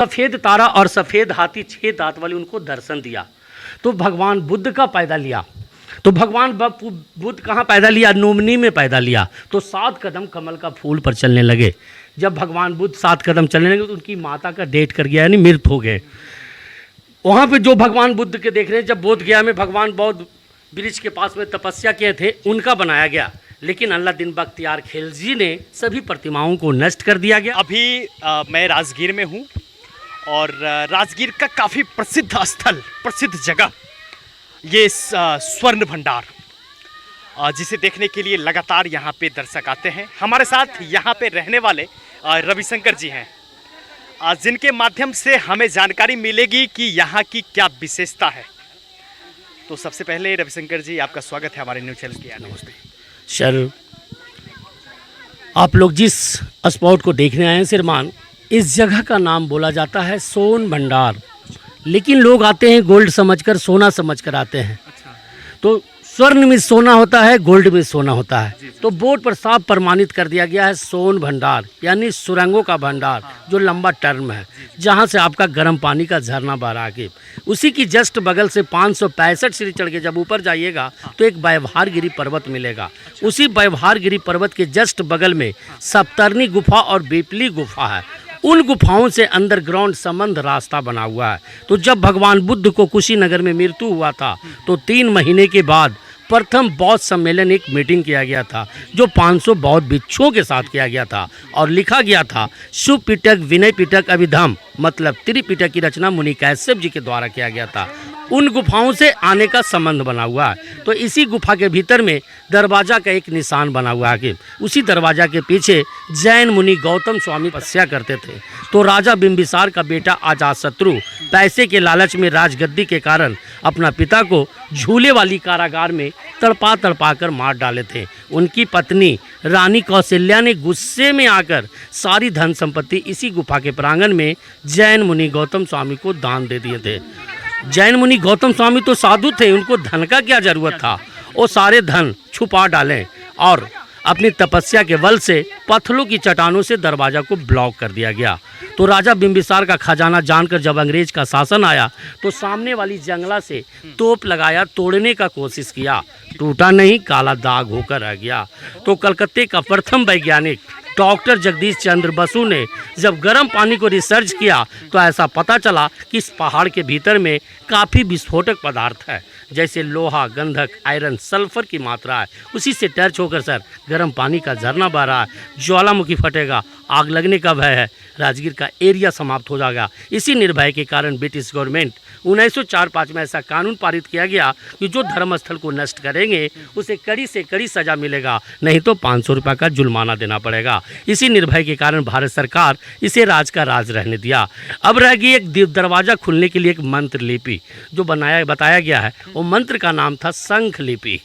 सफ़ेद तारा और सफ़ेद हाथी 6 दांत वाले उनको दर्शन दिया तो भगवान बुद्ध का पैदा लिया। तो भगवान बुद्ध कहाँ पैदा लिया? नोमनी में पैदा लिया। तो 7 कदम कमल का फूल पर चलने लगे। जब भगवान बुद्ध 7 कदम चलने लगे तो उनकी माता का डेथ कर गया, यानी मृत हो गए। वहाँ पे जो भगवान बुद्ध के देख रहे हैं, जब बोध गया में भगवान बौद्ध वृक्ष के पास में तपस्या किए थे, उनका बनाया गया। लेकिन अल्लादीन बख्तियार खिलजी ने सभी प्रतिमाओं को नष्ट कर दिया गया। अभी मैं राजगीर में हूँ और राजगीर का काफ़ी प्रसिद्ध स्थल, प्रसिद्ध जगह ये स्वर्ण भंडार, जिसे देखने के लिए लगातार यहाँ पे दर्शक आते हैं। हमारे साथ यहाँ पे रहने वाले रविशंकर जी हैं, जिनके माध्यम से हमें जानकारी मिलेगी कि यहाँ की क्या विशेषता है। तो सबसे पहले रविशंकर जी, आपका स्वागत है हमारे न्यूज़ चैनल के। नमस्ते सर, आप लोग जिस स्पॉट को देखने आए हैं श्रीमान, इस जगह का नाम बोला जाता है सोन भंडार। लेकिन लोग आते हैं गोल्ड समझकर, सोना समझकर आते हैं। तो स्वर्ण में सोना होता है, गोल्ड में सोना होता है। तो बोर्ड पर साफ प्रमाणित कर दिया गया है सोन भंडार, यानी सुरंगों का भंडार, जो लंबा टर्म है, जहां से आपका गर्म पानी का झरना बह रहा है। उसी की जस्ट बगल से 565 सीढ़ी चढ़ के जब ऊपर जाइएगा तो एक व्यवहारगिरी पर्वत मिलेगा। उसी व्यवहारगिरी पर्वत के जस्ट बगल में सप्तर्णी गुफा और बेपली गुफा है। उन गुफाओं से अंडरग्राउंड संबंध रास्ता बना हुआ है। तो जब भगवान बुद्ध को कुशीनगर में मृत्यु हुआ था तो 3 महीने के बाद प्रथम बौद्ध सम्मेलन, एक मीटिंग किया गया था, जो 500 बौद्ध भिक्षुओं के साथ किया गया था। और लिखा गया था शुभ पिटक विनय पिटक अभिधम, मतलब त्रिपिटक की रचना मुनि कैश्यप जी के द्वारा किया गया था। उन गुफाओं से आने का संबंध बना हुआ है। तो इसी गुफा के भीतर में दरवाजा का एक निशान बना हुआ है कि उसी दरवाजा के पीछे जैन मुनि गौतम स्वामी तपस्या करते थे। तो राजा बिंबिसार का बेटा अजातशत्रु पैसे के लालच में राजगद्दी के कारण अपना पिता को झूले वाली कारागार में तड़पा तड़पा कर मार डाले थे। उनकी पत्नी रानी कौशल्या ने गुस्से में आकर सारी धन संपत्ति इसी गुफा के प्रांगण में जैन मुनि गौतम स्वामी को दान दे दिए थे। जैन मुनि गौतम स्वामी तो साधु थे, उनको धन का क्या जरूरत था? वो सारे धन छुपा डालें और अपनी तपस्या के बल से पत्थरों की चट्टानों से दरवाजा को ब्लॉक कर दिया गया। तो राजा बिंबिसार का खजाना जानकर जब अंग्रेज का शासन आया तो सामने वाली जंगला से तोप लगाया, तोड़ने का कोशिश किया, टूटा नहीं, काला दाग होकर रह गया। तो कलकत्ते का प्रथम वैज्ञानिक डॉक्टर जगदीश चंद्र बसु ने जब गर्म पानी को रिसर्च किया तो ऐसा पता चला कि इस पहाड़ के भीतर में काफ़ी विस्फोटक पदार्थ है, जैसे लोहा, गंधक, आयरन, सल्फर की मात्रा है। उसी से टच होकर सर गर्म पानी का झरना बह रहा है, ज्वालामुखी फटेगा, आग लगने का भय है, राजगीर का एरिया समाप्त हो जाएगा। इसी निर्भय के कारण ब्रिटिश गवर्नमेंट 1904-5 में ऐसा कानून पारित किया गया कि जो धर्मस्थल को नष्ट करेंगे उसे कड़ी से कड़ी सजा मिलेगा, नहीं तो 500 रुपये का जुर्माना देना पड़ेगा। इसी निर्भय के कारण भारत सरकार इसे राज का राज रहने दिया। अब रह गई एक दरवाज़ा खुलने के लिए एक मंत्र लिपि जो बताया गया है। वो मंत्र का नाम था शंख लिपि,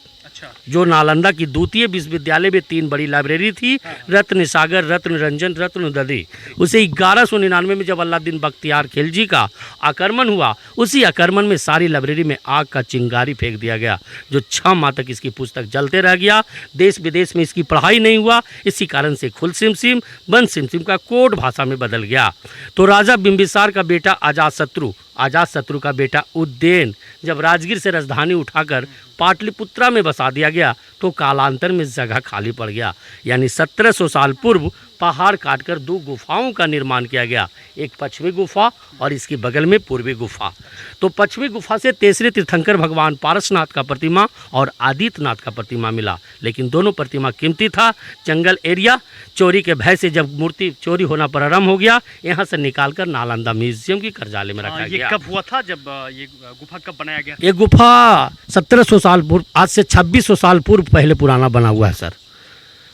जो नालंदा की द्वितीय विश्वविद्यालय में 3 बड़ी लाइब्रेरी थी, रत्न सागर, रत्न रंजन, रत्न दधी। उसे 1199 में जब अल्लादीन बख्तियार खिलजी का आक्रमण हुआ, उसी आक्रमण में सारी लाइब्रेरी में आग का चिंगारी फेंक दिया गया, जो 6 माह तक इसकी पुस्तक जलते रह गया। देश विदेश में इसकी पढ़ाई नहीं हुआ। इसी कारण से खुल सिमसिम बन सिमसिम का कोड भाषा में बदल गया। तो राजा बिंबिसार का बेटा अजातशत्रु का बेटा उदयन जब राजगीर से राजधानी उठाकर पाटलिपुत्रा में बसा दिया गया तो कालांतर में जगह खाली पड़ गया। यानी 1700 साल पूर्व पहाड़ काटकर 2 गुफाओं का निर्माण किया गया, एक पश्चिमी गुफा और इसके बगल में पूर्वी गुफा। तो पश्चिमी गुफा से तीसरे तीर्थंकर भगवान पारसनाथ का प्रतिमा और आदित्यनाथ का प्रतिमा मिला, लेकिन दोनों प्रतिमा कीमती था। जंगल एरिया, चोरी के भय से जब मूर्ति चोरी होना प्रारंभ हो गया, यहाँ से निकालकर नालंदा म्यूजियम की कर्जालय में रखा गया। ये कब हुआ था, जब ये गुफा कब बनाया गया? ये गुफा 1700 साल पूर्व, आज से 2600 साल पूर्व पहले पुराना बना हुआ है सर।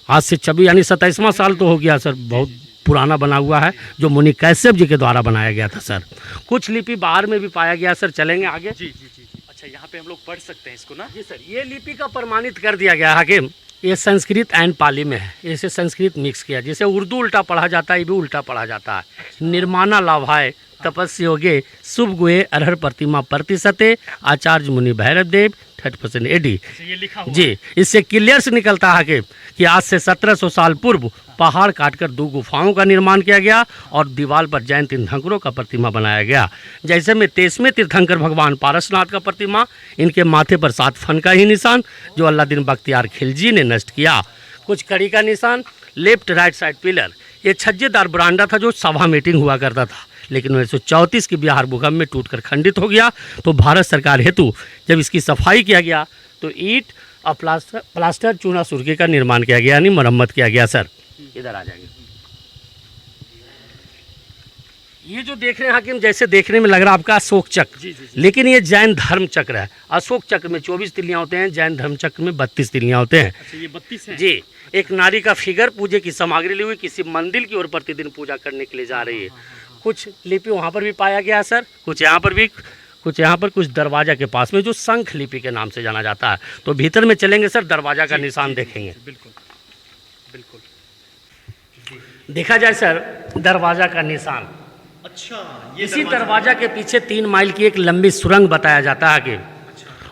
आज से 26 यानी 27वां साल तो हो गया सर, बहुत पुराना बना हुआ है, जो मुनि कैश्यप जी के द्वारा बनाया गया था सर। कुछ लिपि बाहर में भी पाया गया सर। चलेंगे आगे? जी जी जी। अच्छा, यहाँ पे हम लोग पढ़ सकते हैं इसको ना? जी सर, ये लिपि का प्रमाणित कर दिया गया है कि ये संस्कृत एंड पाली में है, इसे संस्कृत मिक्स किया। जैसे उर्दू उल्टा पढ़ा जाता है, ये भी उल्टा पढ़ा जाता है। निर्माणा लाभाय तपस्य योगे शुभ गुहे अरहर प्रतिमा प्रतिशते आचार्य मुनि भैरव देव 30% एडी। ये लिखा हुआ जी, इससे क्लियर से निकलता है कि आज से 1700 साल पूर्व पहाड़ काटकर 2 गुफाओं का निर्माण किया गया और दीवार पर जैन तीर्थंकरों का प्रतिमा बनाया गया। जैसे में 23वें तीर्थंकर भगवान पारसनाथ का प्रतिमा, इनके माथे पर 7 फन का ही निशान जो अल्लादीन बख्तियार खिलजी ने नष्ट किया। कुछ कड़ी का निशान, लेफ्ट राइट साइड पिलर। ये छज्जेदार बरांडा था जो सभा मीटिंग हुआ करता था, लेकिन 1934 की बिहार भूकंप में टूटकर खंडित हो गया। तो भारत सरकार हेतु जब इसकी सफाई किया गया तो ईंट और प्लास्टर चूना सुर्खी का निर्माण किया गया, यानी मरम्मत किया गया। सर इधर आ जाएंगे। ये जो देख रहे हैं हाकिम, जैसे देखने में लग रहा है आपका अशोक चक्र, लेकिन ये जैन धर्म चक्र है। अशोक चक्र में 24 तिलियां होते हैं, जैन धर्म चक्र में 32 तिलियां होते हैं। अच्छा, ये 32 है। जी, एक नारी का फिगर पूजे की सामग्री ली हुई किसी मंदिर की ओर प्रतिदिन पूजा करने के लिए जा रही है। कुछ लिपि वहाँ पर भी पाया गया सर, कुछ यहाँ पर भी, कुछ यहाँ पर, कुछ दरवाजा के पास में जो शंख लिपि के नाम से जाना जाता है। तो भीतर में चलेंगे सर, दरवाजा का निशान देखेंगे। बिल्कुल बिल्कुल। देखा जाए सर, दरवाजा का निशान। अच्छा, ये इसी दरवाजा के पीछे 3 माइल की एक लंबी सुरंग बताया जाता है कि,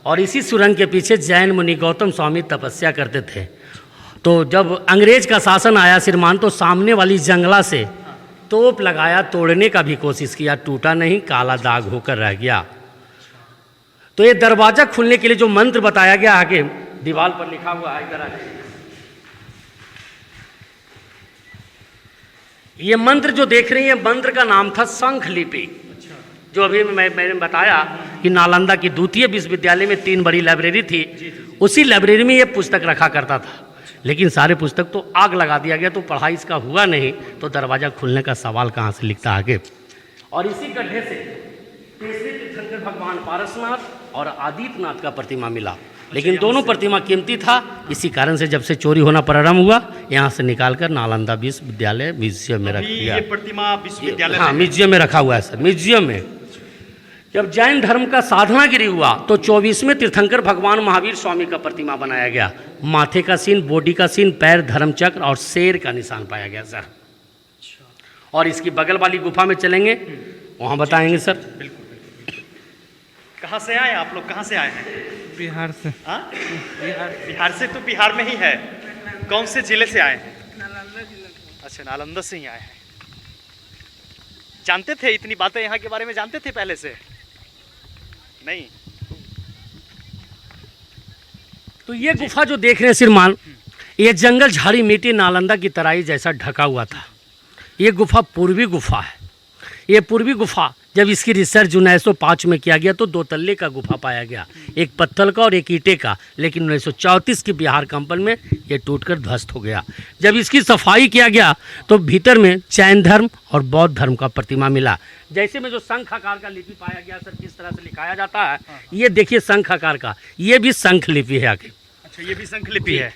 और इसी सुरंग के पीछे जैन मुनि गौतम स्वामी तपस्या करते थे। तो जब अंग्रेज का शासन आया श्रीमान, तो सामने वाली जंगला से तोप लगाया, तोड़ने का भी कोशिश किया, टूटा नहीं, काला दाग होकर रह गया। तो ये दरवाजा खुलने के लिए जो मंत्र बताया गया आगे दीवार पर लिखा हुआ है, इधर आ जाइए। ये मंत्र जो देख रही है, मंत्र का नाम था शंख लिपि। जो अभी मैंने बताया कि नालंदा की द्वितीय विश्वविद्यालय में 3 बड़ी लाइब्रेरी थी, उसी लाइब्रेरी में ये पुस्तक रखा करता था। लेकिन सारे पुस्तक तो आग लगा दिया गया, तो पढ़ाई इसका हुआ नहीं, तो दरवाज़ा खुलने का सवाल कहाँ से लिखता आगे। और इसी गड्ढे से 23वें तीर्थंकर भगवान पारसनाथ और आदित्यनाथ का प्रतिमा मिला। लेकिन दोनों प्रतिमा कीमती था, इसी कारण से जब से चोरी होना प्रारंभ हुआ, यहाँ से निकालकर नालंदा विश्वविद्यालय म्यूजियम में रख दिया। ये प्रतिमा विश्वविद्यालय, हाँ, म्यूजियम में रखा हुआ है सर, म्यूजियम में। जब जैन धर्म का साधनागिरी हुआ तो 24वें तीर्थंकर भगवान महावीर स्वामी का प्रतिमा बनाया गया। माथे का सीन, बॉडी का सीन, पैर, धर्मचक्र और शेर का निशान पाया गया सर। और इसकी बगल वाली गुफा में चलेंगे, वहाँ बताएंगे सर। बिल्कुल। कहाँ से आए आप लोग, कहाँ से आए हैं? बिहार से। हाँ, बिहार से। तो बिहार में ही है, कौन से जिले से आए हैं? नालंदा जिला। अच्छा, नालंदा से ही आए हैं। जानते थे इतनी बातें यहाँ के बारे में, जानते थे पहले से? नहीं। तो ये गुफा जो देख रहे हैं श्रीमान, ये जंगल झाड़ी मिट्टी नालंदा की तराई जैसा ढका हुआ था। ये गुफा पूर्वी गुफा है। ये पूर्वी गुफा जब इसकी रिसर्च 1905 में किया गया तो 2 तल्ले का गुफा पाया गया, एक पत्थर का और एक ईंटे का। लेकिन 1934 की बिहार कंपन में ये टूटकर ध्वस्त हो गया। जब इसकी सफाई किया गया तो भीतर में जैन धर्म और बौद्ध धर्म का प्रतिमा मिला। जैसे में जो शंख आकार का लिपि पाया गया सर, किस तरह से लिखाया जाता है, ये देखिए शंख आकार का, ये भी शंख लिपि है आगे। अच्छा, ये भी शंख लिपि है।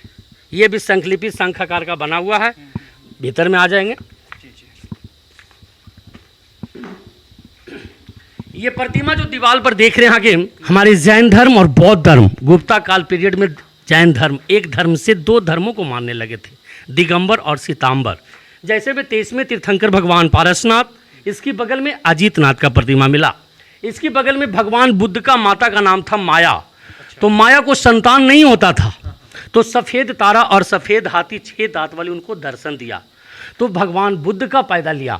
ये भी शंख लिपि शंख आकार का बना हुआ है। भीतर में आ जाएंगे। ये प्रतिमा जो दीवार पर देख रहे हैं आगे, हमारे जैन धर्म और बौद्ध धर्म, गुप्ता काल पीरियड में जैन धर्म एक धर्म से 2 धर्मों को मानने लगे थे, दिगंबर और सीतांबर। जैसे में 23वें तीर्थंकर भगवान पारसनाथ, इसकी बगल में अजीतनाथ का प्रतिमा मिला। इसकी बगल में भगवान बुद्ध का माता का नाम था माया। तो माया को संतान नहीं होता था, तो सफ़ेद तारा और सफ़ेद हाथी 6 दांत वाली उनको दर्शन दिया, तो भगवान बुद्ध का पैदा लिया।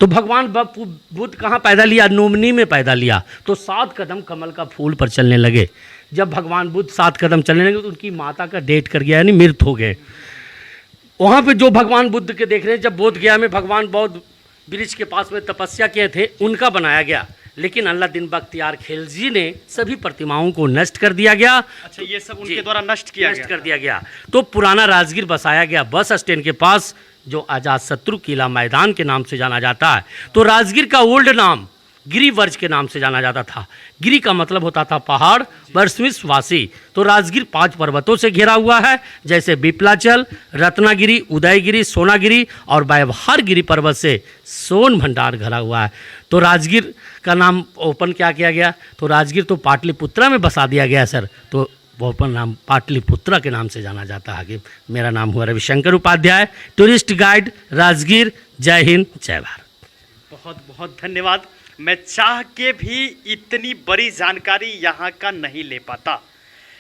तो भगवान बुद्ध कहाँ पैदा लिया? नोमनी में पैदा लिया। तो 7 कदम कमल का फूल पर चलने लगे। जब भगवान बुद्ध 7 कदम चलने लगे तो उनकी माता का डेथ कर गया, यानी मृत हो गए। वहाँ पे जो भगवान बुद्ध के देख रहे हैं, जब बोध गया में भगवान बौद्ध वृक्ष के पास में तपस्या किए थे, उनका बनाया गया। लेकिन अल्लादीन बख्तियार खिलजी ने सभी प्रतिमाओं को नष्ट कर दिया गया। अच्छा, ये सब उनके द्वारा नष्ट कर दिया गया। तो पुराना राजगीर बसाया गया बस स्टैंड के पास, जो आजाद शत्रु किला मैदान के नाम से जाना जाता है। तो राजगीर का ओल्ड नाम गिरिवर्ज के नाम से जाना जाता था। गिरि का मतलब होता था पहाड़, वर्षविशवासी। तो राजगीर 5 पर्वतों से घिरा हुआ है, जैसे बिपलाचल, रत्नागिरी, उदयगिरी, सोनागिरी और व्यवहार गिरी पर्वत से सोन भंडार घरा हुआ है। तो राजगीर का नाम ओपन क्या किया गया? तो राजगीर तो पाटलिपुत्रा में बसा दिया गया सर, तो ओपन नाम पाटलिपुत्रा के नाम से जाना जाता है। मेरा नाम हुआ रविशंकर उपाध्याय, टूरिस्ट गाइड राजगीर। जय हिंद, जय भारत। बहुत बहुत धन्यवाद। मैं चाह के भी इतनी बड़ी जानकारी यहाँ का नहीं ले पाता,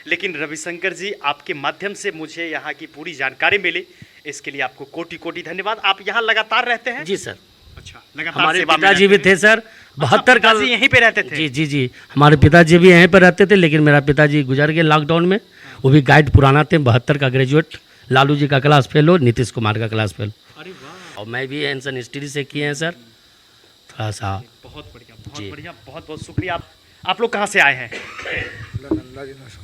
लेकिन रविशंकर जी आपके माध्यम से मुझे यहाँ की पूरी जानकारी मिली, इसके लिए आपको कोटि कोटि धन्यवाद। आप यहाँ लगातार रहते हैं? जी सर। अच्छा, लगातार हमारे सेवा में पिताजी भी रहते हैं? थे सर, 72 का। पिताजी यहीं पे रहते थे? जी जी जी, हमारे पिताजी भी यहीं पर रहते थे, लेकिन मेरा पिताजी गुजर गए लॉकडाउन में। वो भी गाइड पुराना थे, 72 का ग्रेजुएट, लालू जी का क्लास फेलो, नीतीश कुमार का क्लास फेलो। अरे वाह, और मैं भी एंसन हिस्ट्री से किए हैं सर, थोड़ा सा। बहुत बढ़िया, बहुत जी। बढ़िया, बहुत बहुत शुक्रिया। आप लोग कहाँ से आए हैं?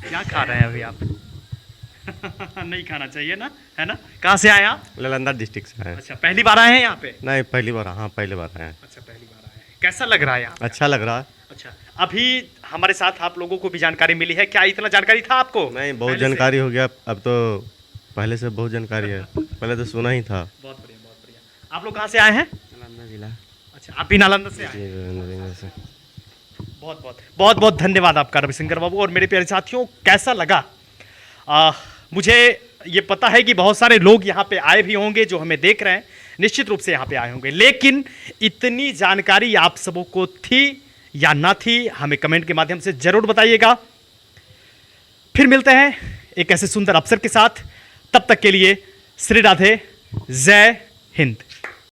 क्या खा रहे हैं अभी आप? नहीं खाना चाहिए ना, है ना? कहाँ से आए आप? नालंदा डिस्ट्रिक्ट से आए हैं। अच्छा, पहली बार आए हैं यहाँ पे? नहीं, पहली बार, हाँ पहली बार आए हैं। अच्छा, पहली बार आए हैं। कैसा लग रहा है यहाँ? अच्छा लग रहा है। अच्छा, अभी हमारे साथ आप लोगों को भी जानकारी मिली है, क्या इतना जानकारी था आपको? नहीं, बहुत पहले से? जानकारी हो गया अब तो, पहले से बहुत जानकारी है, पहले तो सुना ही था। बहुत बढ़िया, बहुत बढ़िया। आप लोग कहाँ से आए हैं? नालंदा जिला अच्छा, आप भी नालंदा से आए हैं? से। बहुत बहुत बहुत बहुत धन्यवाद आपका रविशंकर बाबू। और मेरे प्यारे साथियों, कैसा लगा? मुझे ये पता है कि बहुत सारे लोग यहाँ पे आए भी होंगे जो हमें देख रहे हैं, निश्चित रूप से यहाँ पे आए होंगे, लेकिन इतनी जानकारी आप सबों को थी या ना थी, हमें कमेंट के माध्यम से जरूर बताइएगा। फिर मिलते हैं एक ऐसे सुंदर अवसर के साथ, तब तक के लिए श्री राधे, जय हिंद।